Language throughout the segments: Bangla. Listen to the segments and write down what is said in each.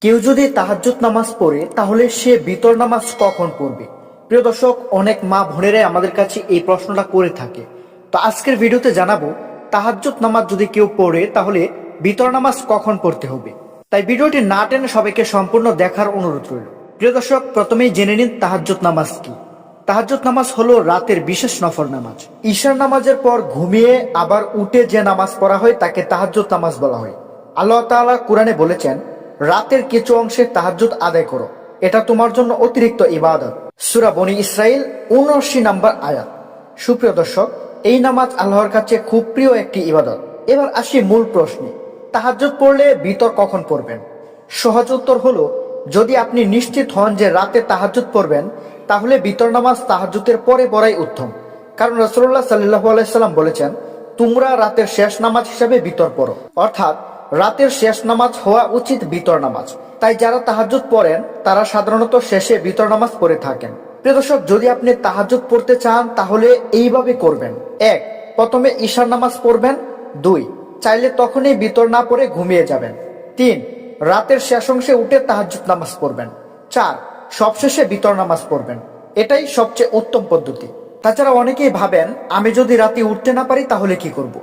কেউ যদি তাহাজ্জুদ নামাজ পড়ে তাহলে সে বিতর নামাজ কখন পড়বে? প্রিয় দর্শক, অনেক মা বোনেরাই আমাদের কাছে এই প্রশ্নটা করে থাকে। তো আজকের ভিডিওতে জানাবো তাহাজ্জুদ নামাজ যদি কেউ পড়ে তাহলে বিতর নামাজ কখন পড়তে হবে। তাই ভিডিওটি না টেনে সবাইকে সম্পূর্ণ দেখার অনুরোধ রইল। প্রিয় দর্শক, প্রথমেই জেনে নিন তাহাজ্জুদ নামাজ কি। তাহাজ্জুদ নামাজ হলো রাতের বিশেষ নফল নামাজ। ঈশার নামাজের পর ঘুমিয়ে আবার উঠে যে নামাজ পড়া হয় তাকে তাহাজ্জুদ নামাজ বলা হয়। আল্লাহ তাআলা কুরআনে বলেছেন, রাতের কিছু অংশে তাহাজ্জুদ আদায় করো, এটা তোমার জন্য অতিরিক্ত ইবাদত। সূরা বনী ইসরাইল ৭৯ নম্বর আয়াত। সুপ্রিয় দর্শক, এই নামাজ আল্লাহর কাছে খুব প্রিয় একটি ইবাদত। এবার আসি মূল প্রশ্নে, তাহাজ্জুদ পড়লে বিতর কখন পড়বেন? সহজ উত্তর হলো, যদি আপনি নিশ্চিত হন যে রাতে তাহাজ্জুদ পড়বেন তাহলে বিতর নামাজ তাহাজ্জুদের পরে পড়াই উত্তম। কারণ রাসূলুল্লাহ সাল্লাল্লাহু আলাইহি সাল্লাম বলেছেন, তোমরা রাতের শেষ নামাজ হিসেবে বিতর পড়ো, অর্থাৎ রাতের শেষ নামাজ হওয়া উচিত বিতর নামাজ। তাই যারা তাহাজ্জুদ পড়েন তারা সাধারণত শেষে বিতর নামাজ পড়ে থাকেন। প্রিয় দর্শক, যদি আপনি তাহাজ্জুদ পড়তে চান তাহলে এইভাবে করবেন। ১. প্রথমে ঈশার নামাজ পড়বেন। ২. চাইলে তখনই বিতর না পড়ে ঘুমিয়ে যাবেন। ৩. রাতের শেষ অংশে উঠে তাহাজ্জুদ নামাজ পড়বেন। ৪. সবশেষে বিতর নামাজ পড়বেন। এটাই সবচেয়ে উত্তম পদ্ধতি। তাছাড়া অনেকেই ভাবেন, আমি যদি রাতে উঠতে না পারি তাহলে কি করব।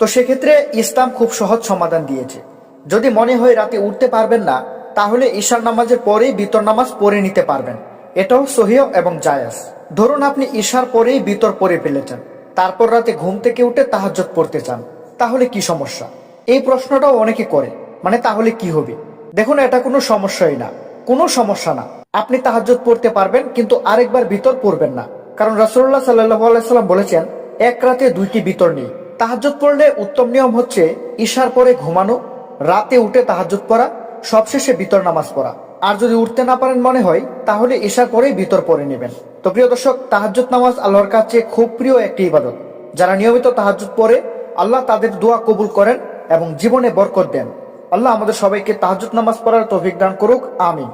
তো সেক্ষেত্রে ইসলাম খুব সহজ সমাধান দিয়েছে। যদি মনে হয় রাতে উঠতে পারবেন না তাহলে ঈশার নামাজের পরেই বিতর নামাজ পড়ে নিতে পারবেন। এটাও সহিহ এবং জায়েজ। ধরুন আপনি ঈশার পরেই বিতর পড়ে ফেলেছেন, তারপর রাতে ঘুম থেকে উঠে তাহাজ্জুদ পড়তে চান, তাহলে কি সমস্যা? এই প্রশ্নটাও অনেকে করে, মানে তাহলে কি হবে? দেখুন, এটা কোনো সমস্যাই না, কোনো সমস্যা না। আপনি তাহাজ্জুদ পড়তে পারবেন, কিন্তু আরেকবার বিতর পড়বেন না। কারণ রাসূলুল্লাহ সাল্লাল্লাহু আলাইহি সাল্লাম বলেছেন, এক রাতে দুইটি বিতর নেই। তাহাজ্জুদ পড়লে উত্তম নিয়ম হচ্ছে ঈশার পরে ঘুমানো, রাতে উঠে তাহাজ্জুদ পড়া, সবশেষে বিতর নামাজ পড়া। আর যদি উঠতে না পারেন মনে হয় তাহলে ঈশার পরেই বিতর পড়ে নেবেন। তো প্রিয় দর্শক, তাহাজ্জুদ নামাজ আল্লাহর কাছে খুব প্রিয় একটি ইবাদত। যারা নিয়মিত তাহাজ্জুদ পড়ে আল্লাহ তাদের দোয়া কবুল করেন এবং জীবনে বরকত দেন। আল্লাহ আমাদের সবাইকে তাহাজ্জুদ নামাজ পড়ার তৌফিক দান করুক, আমিন।